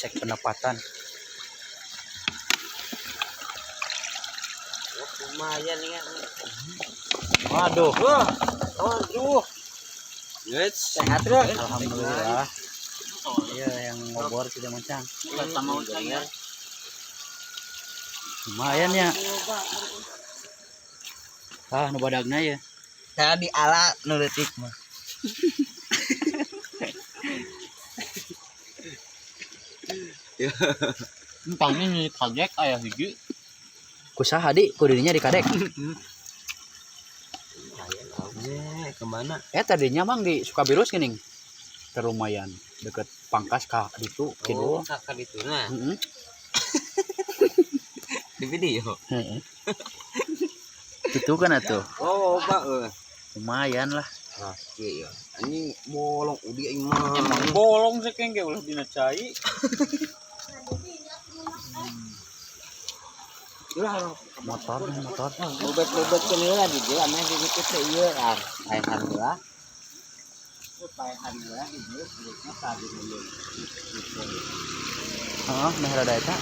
cek pendapatan. Lumayan ya. Waduh. Aduh. Yes. Sehat bro. Alhamdulillah. Iya yang ngobor sudah mencang. Sama ucapnya. Lumayan ya. Nu badagna ya. Saya di ala nuletik mah. Entahnya nih kajek ayah hiji. Kusaha di ku dirinya di kadek. Kemana? Tadinya mang di Sukabirus geuning. Terlumayan deket Pangkas ka ditu kitu. Oh, kakak itu nah. Heeh. Di video. Heeh. Gitu kan atuh. Oh, Pak. Lumayan lah. Ah, iya. Ini bolong udi aing mah. Emang bolong sih kengke ulah dina cai. Motor. Lobet-lobet ke heula di dieu ame di dieu teh ieu kan. Paehan heula. Paehan heula di dieu kulitna tadi ieu. Heeh, meh rada eta.